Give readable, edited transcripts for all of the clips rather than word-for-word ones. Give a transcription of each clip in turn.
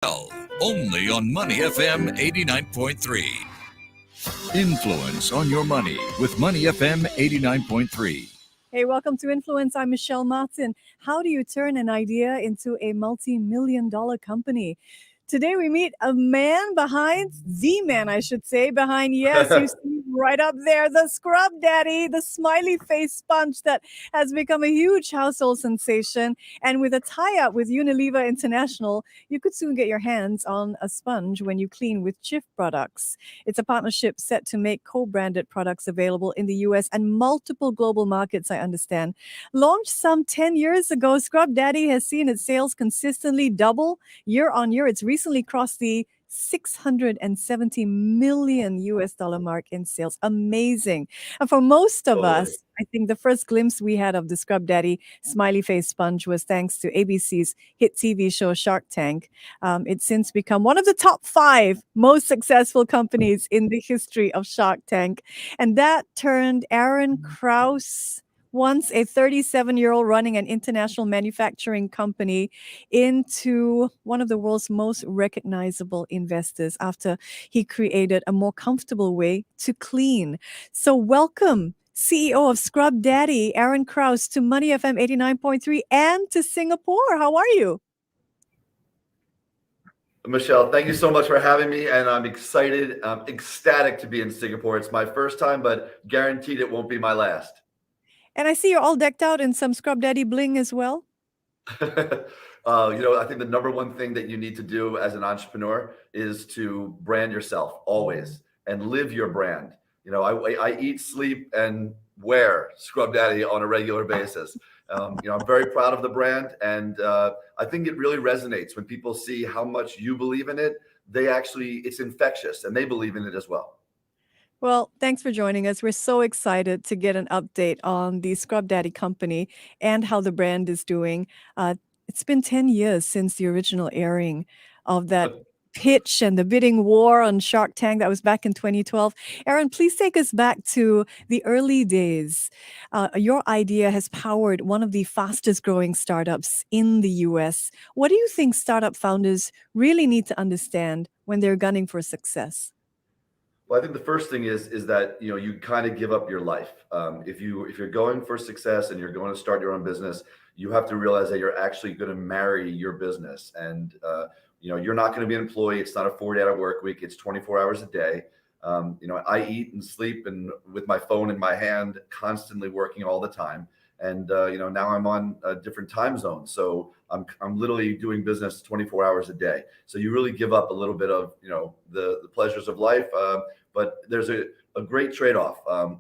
Only on Money FM 89.3. Influence on your money with Money FM 89.3. Hey, welcome to Influence. I'm Michelle Martin. How do you turn an idea into a multi-million-dollar company? Today we meet a man behind, the man, I should say, behind, yes, you see right up there, the Scrub Daddy, the smiley face sponge that has become a huge household sensation. And with a tie-up with Unilever International, you could soon get your hands on a sponge when you clean with Jif products. It's a partnership set to make co-branded products available in the US and multiple global markets, I understand. Launched some 10 years ago, Scrub Daddy has seen its sales consistently double year on year. It's recently crossed the 670 million US dollar mark in sales. Amazing. And for most of us, I think the first glimpse we had of the Scrub Daddy smiley face sponge was thanks to ABC's hit TV show Shark Tank. It's since become one of the top 5 most successful companies in the history of Shark Tank. And that turned Aaron Krause, once a 37-year-old running an international manufacturing company, into one of the world's most recognizable investors after he created a more comfortable way to clean. So welcome, CEO of Scrub Daddy, Aaron Krause, to Money FM 89.3 and to Singapore. How are you? Michelle, thank you so much for having me, and I'm excited. I'm ecstatic to be in Singapore. It's my first time, but guaranteed it won't be my last. And I see you're all decked out in some Scrub Daddy bling as well. I think the number one thing that you need to do as an entrepreneur is to brand yourself always and live your brand. I eat, sleep, and wear Scrub Daddy on a regular basis. I'm very proud of the brand, and I think it really resonates when people see how much you believe in it. It's infectious, and they believe in it as well. Well, thanks for joining us. We're so excited to get an update on the Scrub Daddy company and how the brand is doing. It's been 10 years since the original airing of that pitch and the bidding war on Shark Tank. That was back in 2012. Aaron, please take us back to the early days. Your idea has powered one of the fastest growing startups in the US. What do you think startup founders really need to understand when they're gunning for success? Well, I think the first thing is that you kind of give up your life. If you're going for success and you're going to start your own business, you have to realize that you're actually going to marry your business, and you're not going to be an employee. It's not a 40-hour work week. It's 24 hours a day. I eat and sleep and with my phone in my hand, constantly working all the time. And now I'm on a different time zone, so I'm literally doing business 24 hours a day. So you really give up a little bit of the pleasures of life. But there's a great trade-off.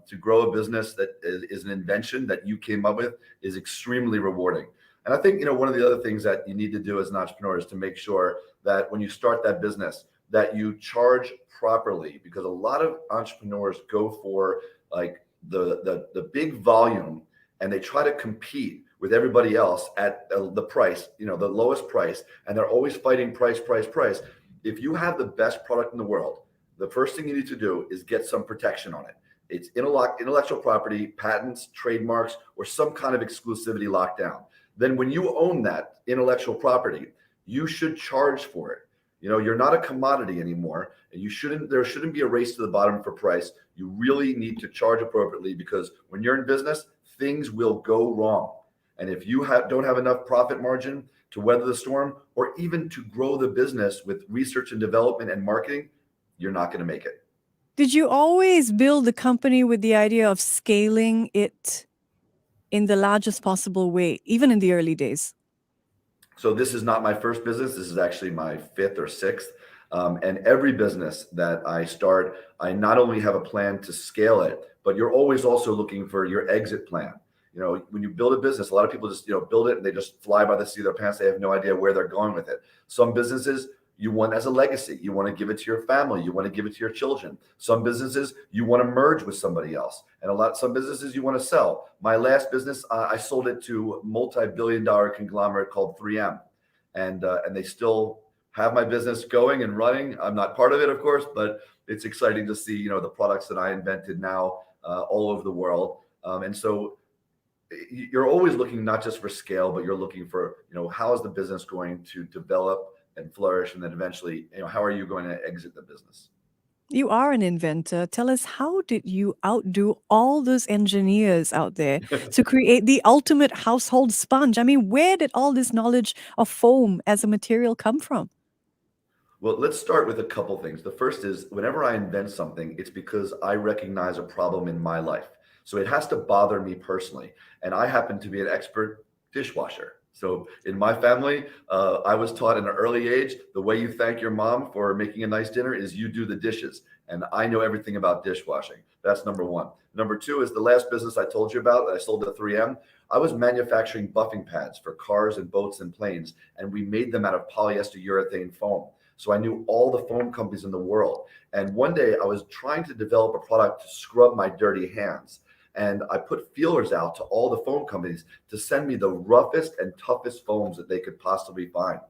To grow a business that is an invention that you came up with is extremely rewarding. And I think one of the other things that you need to do as an entrepreneur is to make sure that when you start that business, that you charge properly, because a lot of entrepreneurs go for like the big volume, and they try to compete with everybody else at the price, the lowest price, and they're always fighting price. If you have the best product in the world, the first thing you need to do is get some protection on it. It's intellectual property, patents, trademarks, or some kind of exclusivity lockdown. Then when you own that intellectual property, you should charge for it. You're not a commodity anymore, and there shouldn't be a race to the bottom for price. You really need to charge appropriately, because when you're in business, things will go wrong. And if you don't have enough profit margin to weather the storm, or even to grow the business with research and development and marketing, you're not going to make it. Did you always build the company with the idea of scaling it in the largest possible way, even in the early days? So this is not my first business. This is actually my 5th or 6th. And every business that I start, I not only have a plan to scale it, but you're always also looking for your exit plan. When you build a business, a lot of people just build it and they just fly by the seat of their pants. They have no idea where they're going with it. Some businesses you want as a legacy. You want to give it to your family. You want to give it to your children. Some businesses you want to merge with somebody else, and some businesses you want to sell. My last business, I sold it to a multi-billion-dollar conglomerate called 3M, and they still have my business going and running. I'm not part of it, of course, but it's exciting to see the products that I invented now all over the world. And so you're always looking not just for scale, but you're looking for how is the business going to develop and flourish, and then eventually, how are you going to exit the business? You are an inventor. Tell us, how did you outdo all those engineers out there to create the ultimate household sponge? I mean, where did all this knowledge of foam as a material come from? Well, let's start with a couple things. The first is, whenever I invent something, it's because I recognize a problem in my life. So it has to bother me personally. And I happen to be an expert dishwasher. So in my family, I was taught at an early age, the way you thank your mom for making a nice dinner is you do the dishes. And I know everything about dishwashing. That's number one. Number two is the last business I told you about that I sold to 3M. I was manufacturing buffing pads for cars and boats and planes, and we made them out of polyester urethane foam. So I knew all the foam companies in the world. And one day I was trying to develop a product to scrub my dirty hands. And I put feelers out to all the foam companies to send me the roughest and toughest foams that they could possibly find.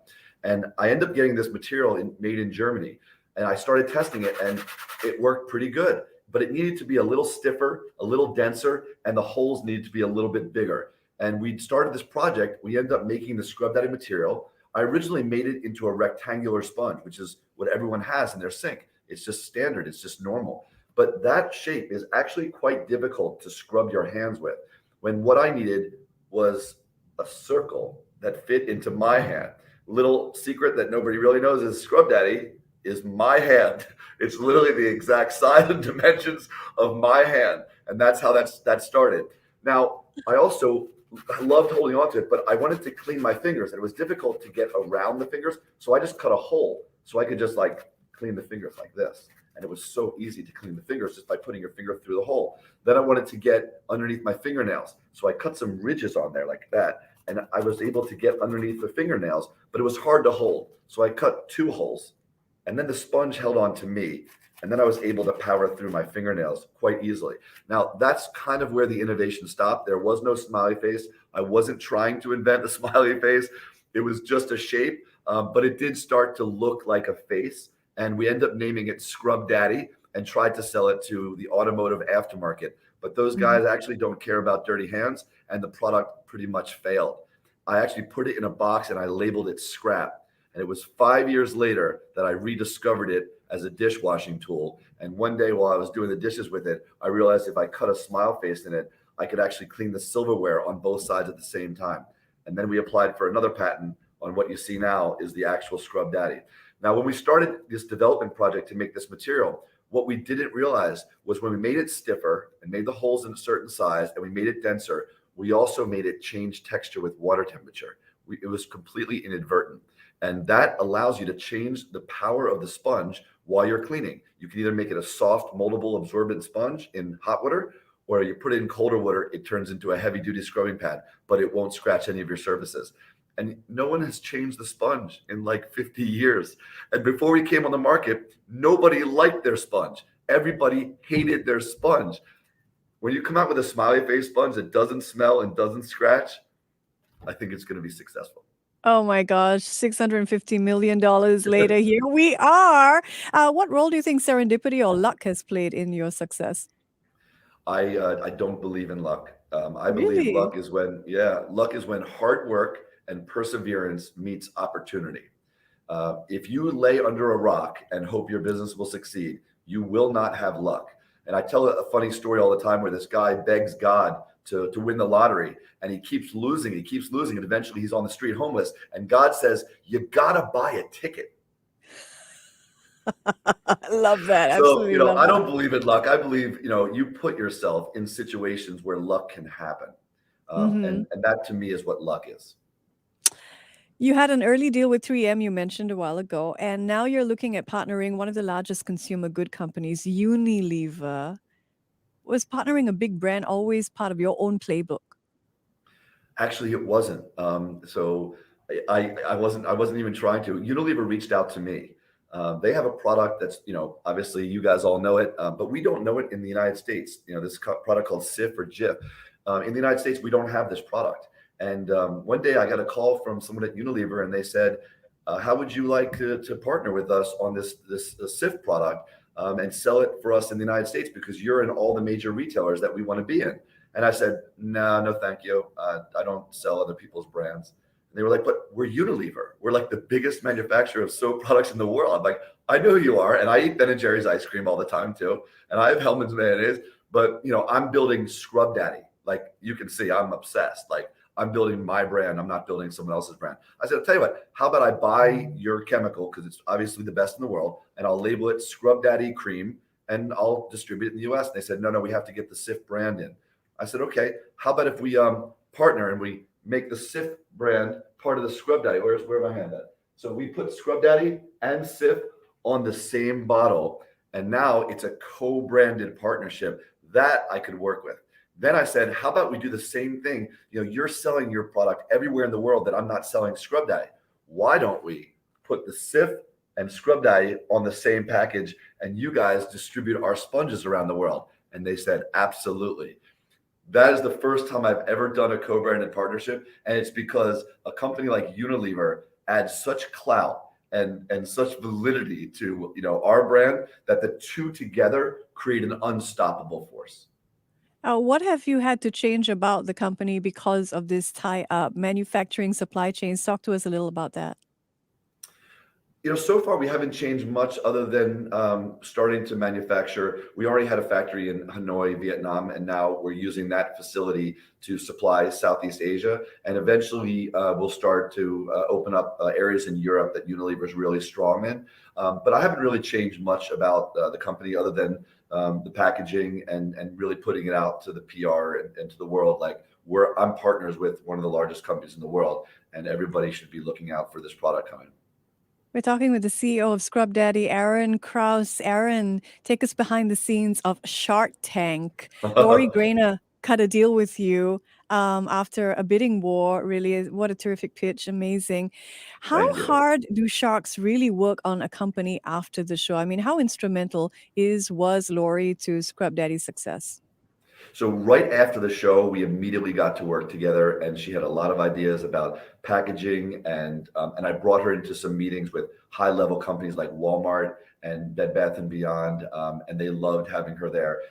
And I ended up getting this material made in Germany. And I started testing it, and it worked pretty good. But it needed to be a little stiffer, a little denser, and the holes needed to be a little bit bigger. And we started this project. We ended up making the scrub daddy material. I originally made it into a rectangular sponge, which is what everyone has in their sink. It's just standard. It's just normal. But that shape is actually quite difficult to scrub your hands with, when what I needed was a circle that fit into my hand. Little secret that nobody really knows is Scrub Daddy is my hand. It's literally the exact size and dimensions of my hand. And that's how that started. Now, I loved holding on to it, but I wanted to clean my fingers, and it was difficult to get around the fingers. So I just cut a hole so I could just clean the fingers like this. And it was so easy to clean the fingers just by putting your finger through the hole. Then I wanted to get underneath my fingernails. So I cut some ridges on there like that. And I was able to get underneath the fingernails, but it was hard to hold. So I cut 2 holes, and then the sponge held on to me. And then I was able to power through my fingernails quite easily. Now, that's kind of where the innovation stopped. There was no smiley face. I wasn't trying to invent a smiley face. It was just a shape, but it did start to look like a face. And we ended up naming it Scrub Daddy and tried to sell it to the automotive aftermarket. But those guys actually don't care about dirty hands, and the product pretty much failed. I actually put it in a box and I labeled it scrap. And it was 5 years later that I rediscovered it as a dishwashing tool. And one day while I was doing the dishes with it, I realized if I cut a smile face in it, I could actually clean the silverware on both sides at the same time. And then we applied for another patent on what you see now is the actual Scrub Daddy. Now, when we started this development project to make this material, what we didn't realize was when we made it stiffer and made the holes in a certain size and we made it denser, we also made it change texture with water temperature. It was completely inadvertent. And that allows you to change the power of the sponge while you're cleaning. You can either make it a soft, moldable, absorbent sponge in hot water, or you put it in colder water, it turns into a heavy-duty scrubbing pad, but it won't scratch any of your surfaces. And no one has changed the sponge in 50 years. And before we came on the market, nobody liked their sponge. Everybody hated their sponge. When you come out with a smiley face sponge that doesn't smell and doesn't scratch, I think it's going to be successful. Oh my gosh, $650 million later, here we are. What role do you think serendipity or luck has played in your success? I don't believe in luck. I believe Really? luck is when hard work and perseverance meets opportunity. If you lay under a rock and hope your business will succeed, you will not have luck. And I tell a funny story all the time where this guy begs God to win the lottery, and he keeps losing, and eventually he's on the street homeless. And God says, "You gotta buy a ticket." I love that. So, Absolutely love I that. don't believe in luck. I believe, you put yourself in situations where luck can happen. Mhm. And that to me is what luck is. You had an early deal with 3M, you mentioned a while ago, and now you're looking at partnering one of the largest consumer good companies, Unilever. Was partnering a big brand always part of your own playbook? Actually, it wasn't. So I wasn't even trying to. Unilever reached out to me. They have a product that's, obviously you guys all know it, but we don't know it in the United States. This product called Sif or Jif. In the United States, we don't have this product. And one day I got a call from someone at Unilever, and they said, "How would you like to partner with us on this Sif product and sell it for us in the United States, because you're in all the major retailers that we want to be in?" And I said, "No, no, thank you. I don't sell other people's brands." And they were like, but we're Unilever. We're like the biggest manufacturer of soap products in the world. I'm like, I know who you are. And I eat Ben and Jerry's ice cream all the time too. And I have Hellman's mayonnaise, but I'm building Scrub Daddy. Like you can see, I'm obsessed. Like I'm building my brand. I'm not building someone else's brand. I said, I'll tell you what, how about I buy your chemical because it's obviously the best in the world and I'll label it Scrub Daddy Cream and I'll distribute it in the US. And they said, no, we have to get the Sif brand in. I said, okay, how about if we partner and we make the Sif brand part of the Scrub Daddy? Where my hand at? So we put Scrub Daddy and Sif on the same bottle. And now it's a co-branded partnership that I could work with. Then I said, how about we do the same thing? You're selling your product everywhere in the world that I'm not selling Scrub Daddy. Why don't we put the Sif and Scrub Daddy on the same package and you guys distribute our sponges around the world? And they said, absolutely. That is the first time I've ever done a co-branded partnership. And it's because a company like Unilever adds such clout and such validity to our brand that the two together create an unstoppable force. What have you had to change about the company because of this tie-up, manufacturing supply chains? Talk to us a little about that. So far we haven't changed much other than starting to manufacture. We already had a factory in Hanoi, Vietnam, and now we're using that facility to supply Southeast Asia. And eventually we'll start to open up areas in Europe that Unilever is really strong in. But I haven't really changed much about the company other than the packaging and really putting it out to the PR and to the world. Like I'm partners with one of the largest companies in the world, and everybody should be looking out for this product coming. We're talking with the CEO of Scrub Daddy, Aaron Krause. Aaron, take us behind the scenes of Shark Tank. Lori Greiner cut a deal with you after a bidding war. Really, what a terrific pitch. Amazing. How Thank you. hard do sharks really work on a company after the show? I mean, how instrumental was Lori to Scrub Daddy's success? So right after the show, we immediately got to work together, and she had a lot of ideas about packaging, and I brought her into some meetings with high-level companies like Walmart and Bed Bath and Beyond, and they loved having her there.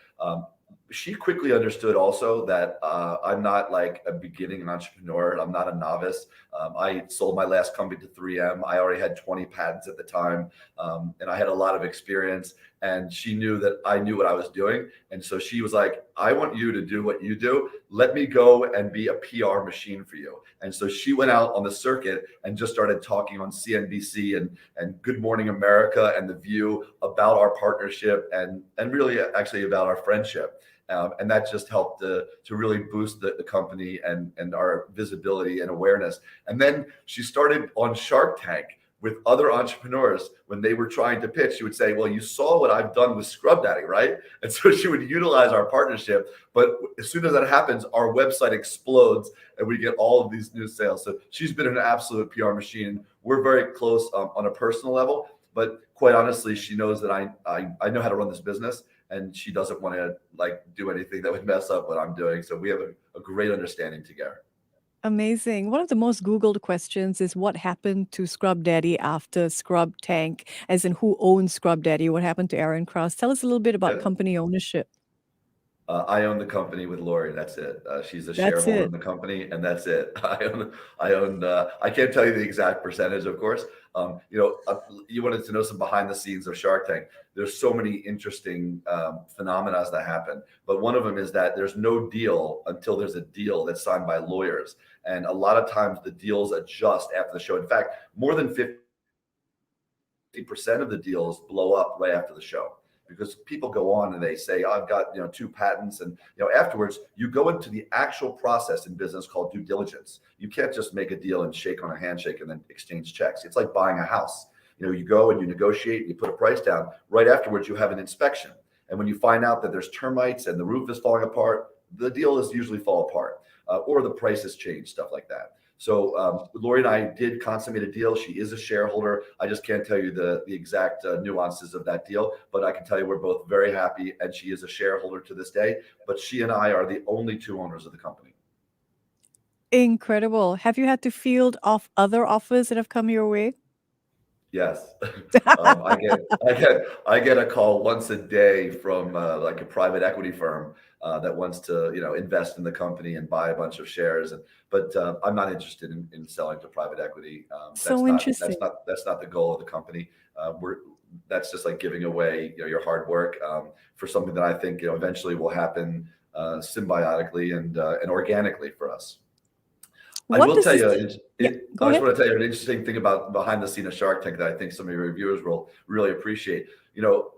She quickly understood also that I'm not like a beginning entrepreneur. I'm not a novice. I sold my last company to 3M. I already had 20 patents at the time, and I had a lot of experience. And she knew that I knew what I was doing. And so she was like, I want you to do what you do. Let me go and be a PR machine for you. And so she went out on the circuit and just started talking on CNBC and Good Morning America and The View about our partnership and really actually about our friendship. And that just helped to really boost the company and our visibility and awareness. And then she started on Shark Tank with other entrepreneurs. When they were trying to pitch, she would say, well, you saw what I've done with Scrub Daddy, right? And so she would utilize our partnership. But as soon as that happens, our website explodes and we get all of these new sales. So she's been an absolute PR machine. We're very close on a personal level, but quite honestly, she knows that I know how to run this business, and she doesn't want to like do anything that would mess up what I'm doing. So we have a great understanding together. Amazing. One of the most Googled questions is what happened to Scrub Daddy after Scrub Tank, as in who owns Scrub Daddy? What happened to Aaron Krause? Tell us a little bit about Yeah. company ownership. I own the company with Lori. That's it. She's a That's shareholder in it. the company, and that's it. I own. I can't tell you the exact percentage, of course. You wanted to know some behind the scenes of Shark Tank. There's so many interesting phenomena that happen, but one of them is that there's no deal until there's a deal that's signed by lawyers, and a lot of times the deals adjust after the show. In fact, more than 50% of the deals blow up right after the show, because people go on and they say, I've got 2 patents, and afterwards you go into the actual process in business called due diligence. You can't just make a deal and shake on a handshake and then exchange checks. It's like buying a house. You go and you negotiate and you put a price down. Right afterwards you have an inspection, and when you find out that there's termites and the roof is falling apart, the deal is usually fall apart, or the price has changed, stuff like that. So Lori and I did consummate a deal. She is a shareholder. I just can't tell you the exact nuances of that deal, but I can tell you we're both very happy, and she is a shareholder to this day. But she and I are the only 2 owners of the company. Incredible. Have you had to field off other offers that have come your way? Yes. I get a call once a day from like a private equity firm that wants to, invest in the company and buy a bunch of shares. But I'm not interested in selling to private equity. So interesting. That's not the goal of the company. We're That's just like giving away, your hard work for something that I think, eventually will happen symbiotically and organically for us. I What will does tell this? you, Yeah, go I just ahead. want to tell you an interesting thing about behind the scene of Shark Tank that I think some of your viewers will really appreciate. You know,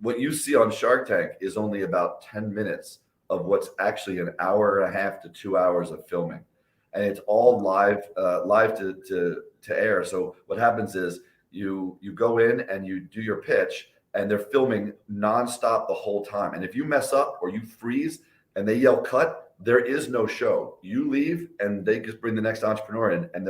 what you see on Shark Tank is only about 10 minutes of what's actually an hour and a half to 2 hours of filming. And it's all live to air. So what happens is you go in and you do your pitch and they're filming nonstop the whole time. And if you mess up or you freeze and they yell cut, there is no show. You leave and they just bring the next entrepreneur in, and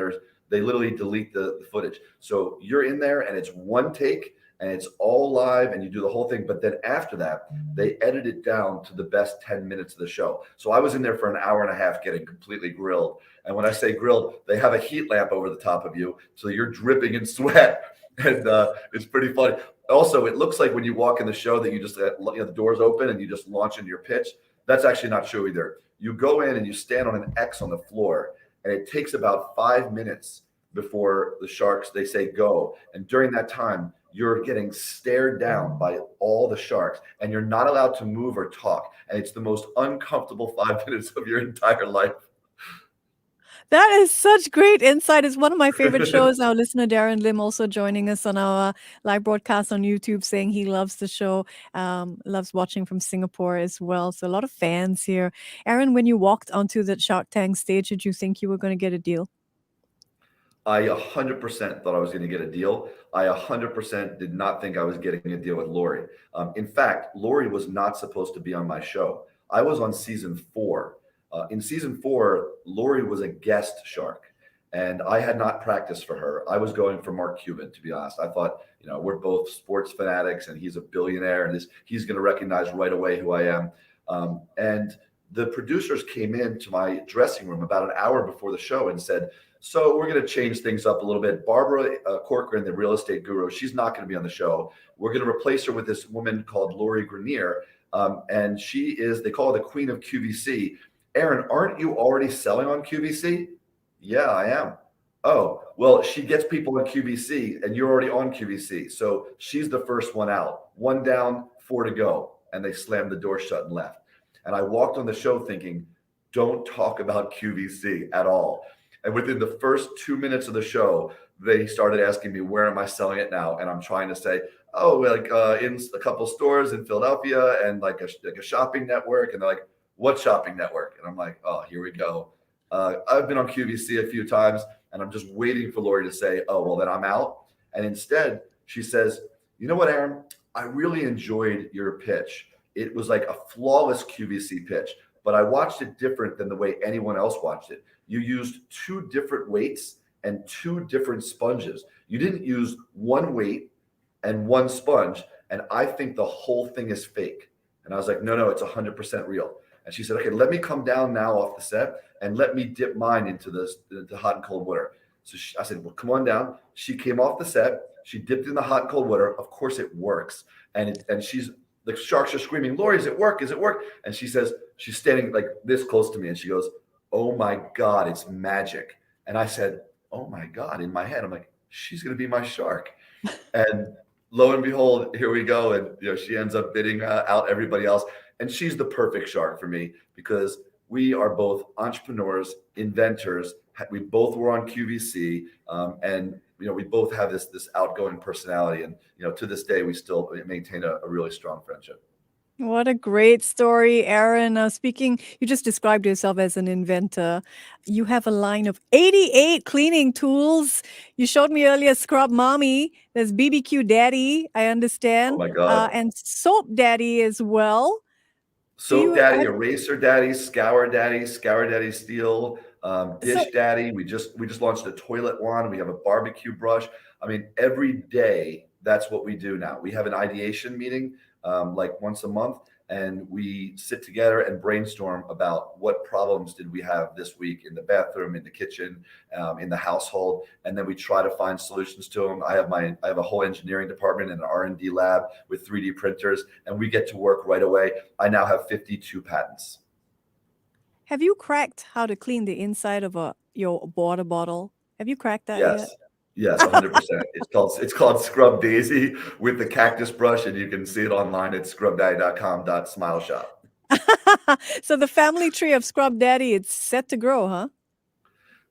they literally delete the footage. So you're in there and it's one take and it's all live and you do the whole thing. But then after that, they edit it down to the best 10 minutes of the show. So I was in there for an hour and a half getting completely grilled. And when I say grilled, they have a heat lamp over the top of you. So you're dripping in sweat. And it's pretty funny. Also, it looks like when you walk in the show that you just, the doors open and you just launch into your pitch. That's actually not true either. You go in and you stand on an X on the floor, and it takes about 5 minutes before the sharks, they say go. And during that time, you're getting stared down by all the sharks, and you're not allowed to move or talk. And it's the most uncomfortable 5 minutes of your entire life. That is such great insight. It's one of my favorite shows. Our listener Darren Lim also joining us on our live broadcast on YouTube, saying he loves the show, loves watching from Singapore as well. So a lot of fans here. Aaron, when you walked onto the Shark Tank stage, did you think you were going to get a deal? I 100% thought I was going to get a deal. I 100% did not think I was getting a deal with Lori. In fact, Lori was not supposed to be on my show. I was on season 4. In season 4, Lori was a guest shark, and I had not practiced for her. I was going for Mark Cuban, to be honest. I thought, we're both sports fanatics, and he's a billionaire, and he's going to recognize right away who I am. And the producers came into my dressing room about an hour before the show and said, so we're going to change things up a little bit. Barbara Corcoran, the real estate guru, she's not going to be on the show. We're going to replace her with this woman called Lori Greiner. And she is, they call her the queen of QVC. Aaron, aren't you already selling on QVC? Yeah, I am. Oh, well, she gets people on QVC and you're already on QVC. So she's the first one out. 1 down, 4 to go. And they slammed the door shut and left. And I walked on the show thinking, don't talk about QVC at all. And within the first 2 minutes of the show, they started asking me, where am I selling it now? And I'm trying to say, oh, like in a couple stores in Philadelphia and like a shopping network. And they're like, what shopping network? And I'm like, oh, here we go. I've been on QVC a few times and I'm just waiting for Lori to say, oh, well, then I'm out. And instead, she says, you know what, Aaron? I really enjoyed your pitch. It was like a flawless QVC pitch, but I watched it different than the way anyone else watched it. You used 2 different weights and 2 different sponges. You didn't use 1 weight and 1 sponge. And I think the whole thing is fake. And I was like, no, it's 100% real. And she said, okay, let me come down now off the set and let me dip mine into the hot and cold water. So I said, well, come on down. She came off the set. She dipped in the hot and cold water. Of course it works. And the sharks are screaming, Lori, is it work? Is it work? And she says, she's standing like this close to me. And she goes, oh my God, it's magic. And I said, oh my God, in my head, I'm like, she's going to be my shark. And lo and behold, here we go. And she ends up bidding out everybody else. And she's the perfect shark for me because we are both entrepreneurs, inventors. We both were on QVC, and we both have this outgoing personality. And to this day, we still maintain a really strong friendship. What a great story, Aaron. Speaking, you just described yourself as an inventor. You have a line of 88 cleaning tools. You showed me earlier Scrub Mommy. There's BBQ Daddy, I Oh understand, my God. and Soap Daddy as well. Soap Daddy, Eraser Daddy, Scour Daddy Steel, Dish Daddy. We just launched a toilet wand. We have a barbecue brush. I mean, every day that's what we do now. We have an ideation meeting like once a month, and we sit together and brainstorm about what problems did we have this week in the bathroom, in the kitchen, in the household, and then we try to find solutions to them. I have a whole engineering department and an R&D lab with 3D printers, and we get to work right away. I now have 52 patents. Have you cracked how to clean the inside of your water bottle? Have you cracked that yet? Yes, 100%. It's called Scrub Daisy with the cactus brush, and you can see it online at scrubdaddy.com/smileshop. So the family tree of Scrub Daddy, it's set to grow, huh?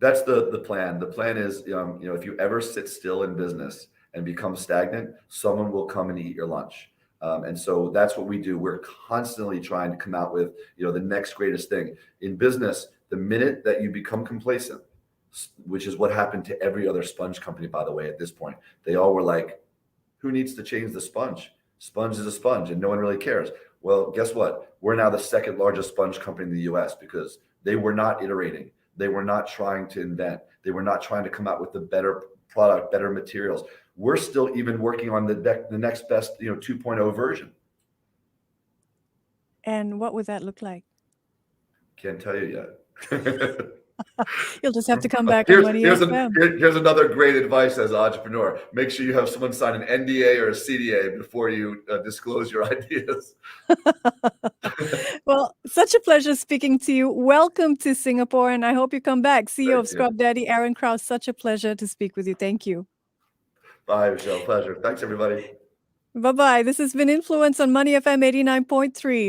That's the plan. The plan is, if you ever sit still in business and become stagnant, someone will come and eat your lunch. And so that's what we do. We're constantly trying to come out with, the next greatest thing in business. The minute that you become complacent, which is what happened to every other sponge company, by the way, at this point, they all were like, who needs to change the sponge? Sponge is a sponge and no one really cares. Well, guess what? We're now the second largest sponge company in the US because they were not iterating. They were not trying to invent. They were not trying to come out with the better product, better materials. We're still even working on the next best, 2.0 version. And what would that look like? Can't tell you yet. You'll just have to come back on Money FM. Here's another great advice as an entrepreneur. Make sure you have someone sign an NDA or a CDA before you disclose your ideas. Well, such a pleasure speaking to you. Welcome to Singapore, and I hope you come back. CEO of Scrub Daddy, Aaron Krause, such a pleasure to speak with you. Thank you. Bye, Michelle. Pleasure. Thanks, everybody. Bye-bye. This has been Influence on Money FM 89.3.